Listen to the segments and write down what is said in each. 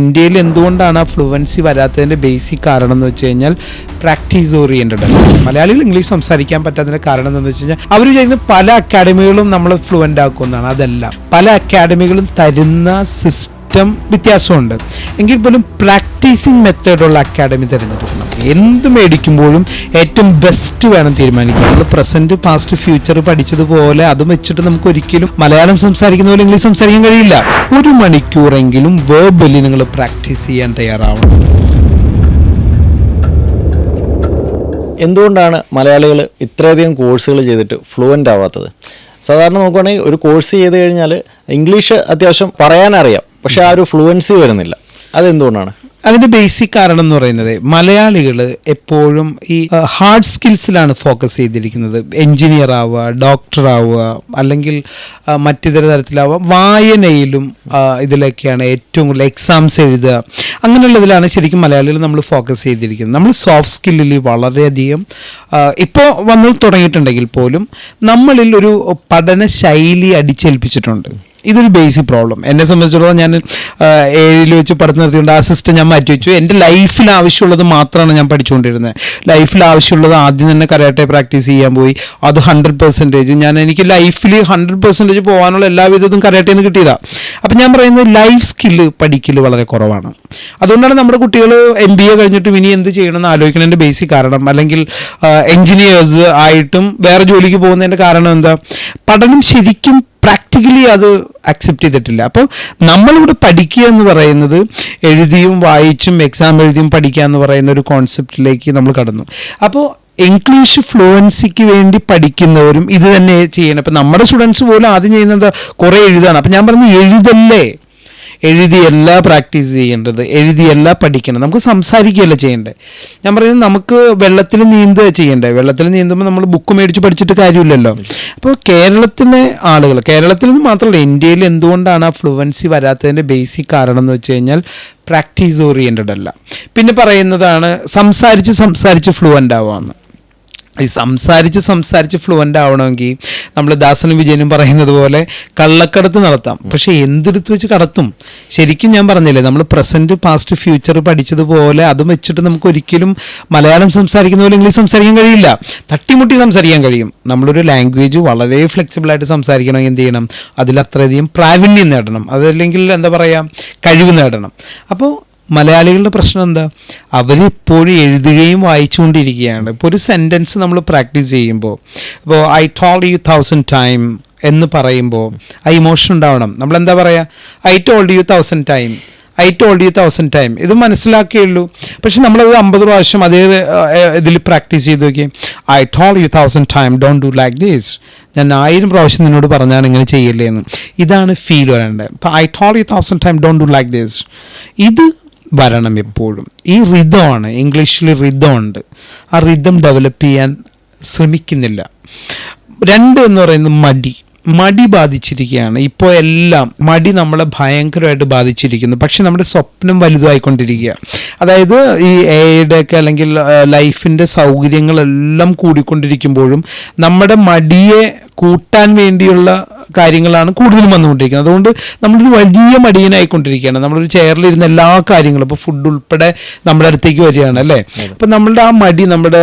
ഇന്ത്യയിൽ എന്തുകൊണ്ടാണ് ആ ഫ്ലുവൻസി വരാത്തതിൻ്റെ ബേസിക് കാരണം എന്ന് വെച്ച് കഴിഞ്ഞാൽ പ്രാക്ടീസ് ഓറിയൻറ്റഡ് ആണ്. മലയാളികൾ ഇംഗ്ലീഷ് സംസാരിക്കാൻ പറ്റാത്തതിൻ്റെ കാരണം എന്താണെന്ന് വെച്ച് കഴിഞ്ഞാൽ അവർ ചെയ്യുന്ന പല അക്കാഡമികളും നമ്മൾ ഫ്ലുവൻ്റ് ആക്കുന്നതാണ്. അതല്ല, പല അക്കാഡമികളും തരുന്ന സിസ്റ്റം വ്യത്യാസമുണ്ട്. എങ്കിൽ പോലും പ്രാക്ടീസിങ് മെത്തേഡുള്ള അക്കാഡമി തിരഞ്ഞെടുക്കണം. എന്ത് മേടിക്കുമ്പോഴും ഏറ്റവും ബെസ്റ്റ് വേണം തീരുമാനിക്കുക. നമ്മൾ പ്രസന്റ് പാസ്റ്റ് ഫ്യൂച്ചർ പഠിച്ചതുപോലെ അതും വെച്ചിട്ട് നമുക്ക് ഒരിക്കലും മലയാളം സംസാരിക്കുന്ന പോലെ ഇംഗ്ലീഷ് സംസാരിക്കാൻ കഴിയില്ല. 1 മണിക്കൂറെങ്കിലും വേർബലി നിങ്ങൾ പ്രാക്ടീസ് ചെയ്യാൻ തയ്യാറാവണം. എന്തുകൊണ്ടാണ് മലയാളികൾ ഇത്രയധികം കോഴ്സുകൾ ചെയ്തിട്ട് ഫ്ലുവൻ്റ് ആവാത്തത്? സാധാരണ നോക്കുകയാണെങ്കിൽ ഒരു കോഴ്സ് ചെയ്ത് കഴിഞ്ഞാൽ ഇംഗ്ലീഷ് അത്യാവശ്യം പറയാനറിയാം, പക്ഷെ ആ ഒരു ഫ്ലുവൻസി വരുന്നില്ല. അതെന്തുകൊണ്ടാണ്? അതിൻ്റെ ബേസിക് കാരണം എന്ന് പറയുന്നത് മലയാളികൾ എപ്പോഴും ഈ ഹാർഡ് സ്കിൽസിലാണ് ഫോക്കസ് ചെയ്തിരിക്കുന്നത്. എൻജിനീയർ ആവുക, ഡോക്ടർ ആവുക, അല്ലെങ്കിൽ മറ്റിതര തരത്തിലാവുക, വായനയിലും ഇതിലൊക്കെയാണ് ഏറ്റവും കൂടുതൽ എക്സാംസ് എഴുതുക. അങ്ങനെയുള്ളതിലാണ് ശരിക്കും മലയാളികൾ നമ്മൾ ഫോക്കസ് ചെയ്തിരിക്കുന്നത്. നമ്മൾ സോഫ്റ്റ് സ്കില്ലിൽ വളരെയധികം ഇപ്പോൾ വന്നു തുടങ്ങിയിട്ടുണ്ടെങ്കിൽ പോലും നമ്മളിൽ ഒരു പഠന ശൈലി അടിച്ചേൽപ്പിച്ചിട്ടുണ്ട്. ഇതൊരു ബേസിക് പ്രോബ്ലം. എന്നെ സംബന്ധിച്ചിടത്തോളം ഞാൻ 7ൽ വെച്ച് പഠിത്തം നിർത്തിക്കൊണ്ട് ആ സിസ്റ്റം ഞാൻ മാറ്റി വെച്ചു. എൻ്റെ ലൈഫിൽ ആവശ്യമുള്ളത് മാത്രമാണ് ഞാൻ പഠിച്ചുകൊണ്ടിരുന്നത്. ലൈഫിൽ ആവശ്യമുള്ളത് ആദ്യം തന്നെ കരാട്ടെ പ്രാക്ടീസ് ചെയ്യാൻ പോയി. അത് 100% എനിക്ക് ലൈഫിൽ 100% പോകാനുള്ള എല്ലാവിധതും കരാട്ടയിൽ നിന്ന് കിട്ടിയതാണ്. അപ്പം ഞാൻ പറയുന്നത് ലൈഫ് സ്കില്ല് പഠിക്കൽ വളരെ കുറവാണ്. അതുകൊണ്ടാണ് നമ്മുടെ കുട്ടികൾ MBA കഴിഞ്ഞിട്ടും ഇനി എന്ത് ചെയ്യണമെന്ന് ആലോചിക്കുന്നതിൻ്റെ ബേസിക് കാരണം. അല്ലെങ്കിൽ എൻജിനീയേഴ്സ് ആയിട്ടും വേറെ ജോലിക്ക് പോകുന്നതിൻ്റെ കാരണം എന്താ? പഠനം ശരിക്കും പ്രാക്ടിക്കലി അത് അക്സെപ്റ്റ് ചെയ്തിട്ടില്ല. അപ്പോൾ നമ്മളിവിടെ പഠിക്കുക എന്ന് പറയുന്നത് എഴുതിയും വായിച്ചും എക്സാം എഴുതിയും പഠിക്കുക എന്ന് പറയുന്ന ഒരു കോൺസെപ്റ്റിലേക്ക് നമ്മൾ കടന്നു. അപ്പോൾ ഇംഗ്ലീഷ് ഫ്ലുവൻസിക്ക് വേണ്ടി പഠിക്കുന്നവരും ഇത് തന്നെ ചെയ്യണം. അപ്പം നമ്മുടെ സ്റ്റുഡൻസ് പോലും ആദ്യം ചെയ്യുന്നത് കുറേ എഴുതാണ്. അപ്പം ഞാൻ പറഞ്ഞു, എഴുതിയല്ല പ്രാക്ടീസ് ചെയ്യേണ്ടത്, എഴുതിയല്ല പഠിക്കണം. നമുക്ക് സംസാരിക്കുകയല്ല ചെയ്യേണ്ടത്. ഞാൻ പറയുന്നത് നമുക്ക് വെള്ളത്തിൽ നീന്തുക ചെയ്യേണ്ടത്. വെള്ളത്തിൽ നീന്തുമ്പോൾ നമ്മൾ ബുക്ക് മേടിച്ച് പഠിച്ചിട്ട് കാര്യമില്ലല്ലോ. അപ്പോൾ കേരളത്തിലെ ആളുകൾ, കേരളത്തിൽ നിന്ന് മാത്രമല്ല ഇന്ത്യയിൽ എന്തുകൊണ്ടാണ് ആ ഫ്ലുവൻസി വരാത്തതിൻ്റെ ബേസിക് കാരണം എന്ന് വെച്ച് കഴിഞ്ഞാൽ പ്രാക്ടീസ് ഓറിയൻറ്റഡ് അല്ല. പിന്നെ പറയുന്നതാണ് സംസാരിച്ച് ഫ്ലുവൻ്റ് ആവാമെന്ന്. ഈ സംസാരിച്ച് ഫ്ലുവൻ്റ് ആവണമെങ്കിൽ നമ്മൾ ദാസനും വിജയനും പറയുന്നത് പോലെ കള്ളക്കടത്ത് നടത്താം. പക്ഷേ എന്തെടുത്ത് വെച്ച് കടത്തും? ശരിക്കും ഞാൻ പറഞ്ഞില്ലേ, നമ്മൾ പ്രസൻറ്റ് പാസ്റ്റ് ഫ്യൂച്ചർ പഠിച്ചതുപോലെ അതും വെച്ചിട്ട് നമുക്ക് ഒരിക്കലും മലയാളം സംസാരിക്കുന്ന പോലെ ഇംഗ്ലീഷ് സംസാരിക്കാൻ കഴിയില്ല. തട്ടിമുട്ടി സംസാരിക്കാൻ കഴിയും. നമ്മളൊരു ലാംഗ്വേജ് വളരെ ഫ്ലെക്സിബിളായിട്ട് സംസാരിക്കണമെങ്കിൽ എന്ത് ചെയ്യണം? അതിലത്രയധികം പ്രാവീണ്യം നേടണം. അതല്ലെങ്കിൽ എന്താ പറയുക, കഴിവ് നേടണം. അപ്പോൾ മലയാളികളുടെ പ്രശ്നം എന്താ? അവരിപ്പോഴും എഴുതുകയും വായിച്ചുകൊണ്ടിരിക്കുകയാണ്. ഇപ്പോൾ ഒരു സെൻറ്റൻസ് നമ്മൾ പ്രാക്ടീസ് ചെയ്യുമ്പോൾ, ഇപ്പോൾ ഐ ടോൾഡ് യു 1000 ടൈം എന്ന് പറയുമ്പോൾ ആ ഇമോഷൻ ഉണ്ടാവണം. നമ്മളെന്താ പറയുക? ഐ ടോൾഡ് യു 1000 ടൈം ഇത് മനസ്സിലാക്കിയുള്ളൂ. പക്ഷെ നമ്മളത് 50 പ്രാവശ്യം അതേ ഇതിൽ പ്രാക്ടീസ് ചെയ്ത് നോക്കി. I told you 1000 time don't do like this. ഞാൻ 1000 പ്രാവശ്യം നിന്നോട് പറഞ്ഞാണ് ഇങ്ങനെ ചെയ്യല്ലേ എന്ന്. ഇതാണ് ഫീൽ വരേണ്ടത്. ഇപ്പോൾ I told you 1000 time don't do like this, ഇത് വരണം എപ്പോഴും. ഈ റിതമാണ്, ഇംഗ്ലീഷിൽ റിതം ഉണ്ട്. ആ റിതം ഡെവലപ്പ് ചെയ്യാൻ ശ്രമിക്കുന്നില്ല. 2 എന്ന് പറയുന്നത് മടി ബാധിച്ചിരിക്കുകയാണ്. ഇപ്പോൾ എല്ലാം മടി നമ്മളെ ഭയങ്കരമായിട്ട് ബാധിച്ചിരിക്കുന്നു. പക്ഷെ നമ്മുടെ സ്വപ്നം വലുതായിക്കൊണ്ടിരിക്കുക. അതായത് ഈ AI ഒക്കെ അല്ലെങ്കിൽ ലൈഫിൻ്റെ സൗകര്യങ്ങളെല്ലാം കൂടിക്കൊണ്ടിരിക്കുമ്പോഴും നമ്മുടെ മടിയെ കൂട്ടാൻ വേണ്ടിയുള്ള കാര്യങ്ങളാണ് കൂടുതലും വന്നുകൊണ്ടിരിക്കുന്നത്. അതുകൊണ്ട് നമ്മളൊരു വലിയ മടിയനായിക്കൊണ്ടിരിക്കുകയാണ്. നമ്മളൊരു ചെയറിലിരുന്ന എല്ലാ കാര്യങ്ങളും, ഇപ്പോൾ ഫുഡ് ഉൾപ്പെടെ നമ്മുടെ അടുത്തേക്ക് വരികയാണ് അല്ലേ. അപ്പം നമ്മളുടെ ആ മടി നമ്മുടെ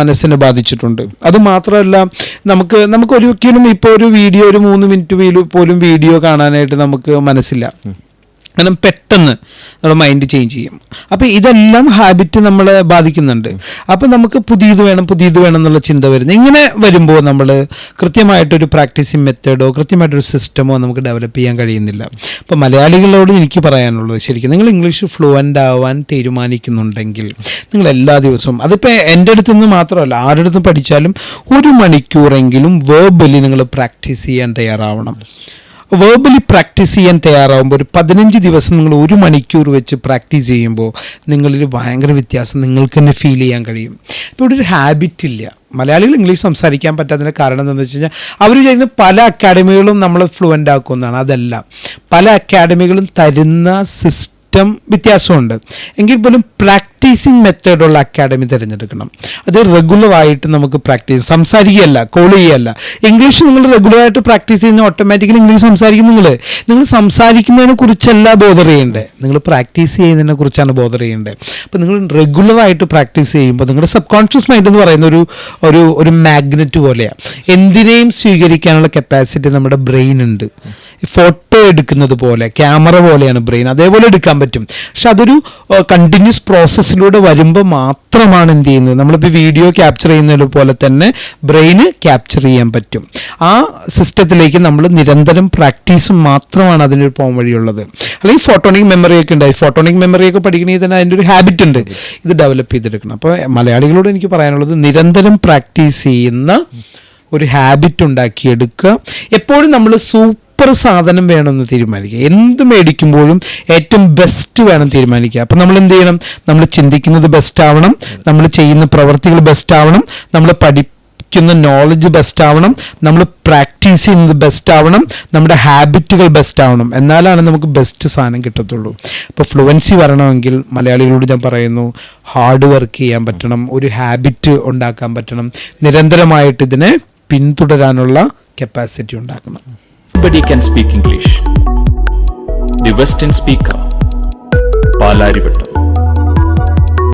മനസ്സിനെ ബാധിച്ചിട്ടുണ്ട്. അതുമാത്രമല്ല, നമുക്ക് ഒരിക്കലും ഇപ്പോൾ ഒരു 3 മിനിറ്റ് പോലും വീഡിയോ കാണാനായിട്ട് നമുക്ക് മനസ്സില്ല. കാരണം പെട്ടെന്ന് നമ്മുടെ മൈൻഡ് ചേഞ്ച് ചെയ്യും. അപ്പോൾ ഇതെല്ലാം ഹാബിറ്റ് നമ്മളെ ബാധിക്കുന്നുണ്ട്. അപ്പോൾ നമുക്ക് പുതിയത് വേണം എന്നുള്ള ചിന്ത വരുന്നത്. ഇങ്ങനെ വരുമ്പോൾ നമ്മൾ കൃത്യമായിട്ടൊരു പ്രാക്ടീസിങ് മെത്തേഡോ കൃത്യമായിട്ടൊരു സിസ്റ്റമോ നമുക്ക് ഡെവലപ്പ് ചെയ്യാൻ കഴിയുന്നില്ല. അപ്പോൾ മലയാളികളോട് എനിക്ക് പറയാനുള്ളത്, ശരിക്കും നിങ്ങൾ ഇംഗ്ലീഷ് ഫ്ലുവൻ്റ് ആവാൻ തീരുമാനിക്കുന്നുണ്ടെങ്കിൽ നിങ്ങൾ എല്ലാ ദിവസവും, അതിപ്പോൾ എൻ്റെ അടുത്ത് നിന്ന് മാത്രമല്ല ആരുടെ അടുത്ത് പഠിച്ചാലും 1 മണിക്കൂറെങ്കിലും വേർബലി നിങ്ങൾ പ്രാക്ടീസ് ചെയ്യാൻ തയ്യാറാവണം. വേർബലി പ്രാക്ടീസ് ചെയ്യാൻ തയ്യാറാവുമ്പോൾ ഒരു 15 ദിവസം നിങ്ങൾ 1 മണിക്കൂർ വെച്ച് പ്രാക്ടീസ് ചെയ്യുമ്പോൾ നിങ്ങളിൽ ഭയങ്കര വ്യത്യാസം നിങ്ങൾക്ക് തന്നെ ഫീൽ ചെയ്യാൻ കഴിയും. ഇപ്പോൾ ഇവിടെ ഒരു ഹാബിറ്റ് ഇല്ല. മലയാളികൾ ഇംഗ്ലീഷ് സംസാരിക്കാൻ പറ്റാത്തതിൻ്റെ കാരണം എന്താണെന്ന് വെച്ച് കഴിഞ്ഞാൽ അവർ ചെയ്യുന്ന പല അക്കാഡമികളും നമ്മൾ ഫ്ലുവൻ്റ് ആക്കുന്നതാണ്. അതല്ല, പല അക്കാഡമികളും തരുന്ന സിസ്റ്റം വ്യത്യാസമുണ്ട്. എങ്കിൽ പോലും പ്രാക്ടീസിങ് മെത്തേഡുള്ള അക്കാഡമി തിരഞ്ഞെടുക്കണം. അത് റെഗുലറായിട്ട് നമുക്ക് പ്രാക്ടീസ്, സംസാരിക്കുകയല്ല, കോൾ ചെയ്യുകയല്ല. ഇംഗ്ലീഷ് നിങ്ങൾ റെഗുലറായിട്ട് പ്രാക്ടീസ് ചെയ്യുന്ന ഓട്ടോമാറ്റിക്കലി ഇംഗ്ലീഷ് സംസാരിക്കും. നിങ്ങൾ സംസാരിക്കുന്നതിനെ കുറിച്ചല്ല ബോധർ ചെയ്യേണ്ടത്, നിങ്ങൾ പ്രാക്ടീസ് ചെയ്യുന്നതിനെ കുറിച്ചാണ് ബോധർ ചെയ്യേണ്ടത്. അപ്പോൾ നിങ്ങൾ റെഗുലറായിട്ട് പ്രാക്ടീസ് ചെയ്യുമ്പോൾ നിങ്ങളുടെ സബ് കോൺഷ്യസ് മൈൻഡ് എന്ന് പറയുന്ന ഒരു മാഗ്നറ്റ് പോലെയാണ്. എന്തിനേയും സ്വീകരിക്കാനുള്ള കപ്പാസിറ്റി നമ്മുടെ ബ്രെയിൻ ഉണ്ട്. ഫോട്ടോ എടുക്കുന്നത് പോലെ, ക്യാമറ പോലെയാണ് ബ്രെയിൻ, അതേപോലെ എടുക്കാൻ പറ്റും. പക്ഷെ അതൊരു കണ്ടിന്യൂസ് പ്രോസസ്സിലൂടെ വരുമ്പോൾ മാത്രമാണ് എന്ത് ചെയ്യുന്നത്, നമ്മളിപ്പോൾ വീഡിയോ ക്യാപ്ചർ ചെയ്യുന്നത് പോലെ തന്നെ ബ്രെയിന് ക്യാപ്ചർ ചെയ്യാൻ പറ്റും. ആ സിസ്റ്റത്തിലേക്ക് നമ്മൾ നിരന്തരം പ്രാക്ടീസ് മാത്രമാണ് അതിനൊരു പോകാൻ വഴിയുള്ളത്. അല്ലെങ്കിൽ ഫോട്ടോണിക് മെമ്മറിയൊക്കെ ഉണ്ടായി, ഫോട്ടോണിക് മെമ്മറിയൊക്കെ പഠിക്കണമെങ്കിൽ തന്നെ അതിൻ്റെ ഒരു ഹാബിറ്റ് ഉണ്ട്, ഇത് ഡെവലപ്പ് ചെയ്തെടുക്കണം. അപ്പോൾ മലയാളികളോട് എനിക്ക് പറയാനുള്ളത്, നിരന്തരം പ്രാക്ടീസ് ചെയ്യുന്ന ഒരു ഹാബിറ്റ് ഉണ്ടാക്കിയെടുക്കുക. എപ്പോഴും നമ്മൾ സൂപ്പർ സാധനം വേണമെന്ന് തീരുമാനിക്കുക. എന്ത് മേടിക്കുമ്പോഴും ഏറ്റവും ബെസ്റ്റ് വേണം തീരുമാനിക്കുക. അപ്പം നമ്മൾ എന്ത് ചെയ്യണം, നമ്മൾ ചിന്തിക്കുന്നത് ബെസ്റ്റ് ആവണം, നമ്മൾ ചെയ്യുന്ന പ്രവർത്തികൾ ബെസ്റ്റ് ആവണം, നമ്മൾ പഠിക്കുന്ന നോളജ് ബെസ്റ്റ് ആവണം, നമ്മൾ പ്രാക്ടീസ് ചെയ്യുന്നത് ബെസ്റ്റ് ആവണം, നമ്മുടെ ഹാബിറ്റുകൾ ബെസ്റ്റ് ആവണം. എന്നാലാണ് നമുക്ക് ബെസ്റ്റ് സാധനം കിട്ടത്തുള്ളൂ. ഇപ്പോൾ ഫ്ലുവൻസി വരണമെങ്കിൽ മലയാളികളോട് ഞാൻ പറയുന്നു, ഹാർഡ് വർക്ക് ചെയ്യാൻ പറ്റണം, ഒരു ഹാബിറ്റ് ഉണ്ടാക്കാൻ പറ്റണം, നിരന്തരമായിട്ട് ഇതിനെ പിന്തുടരാനുള്ള കപ്പാസിറ്റി ഉണ്ടാക്കണം. Everybody can speak English. The Western Speaker, Palarivattom.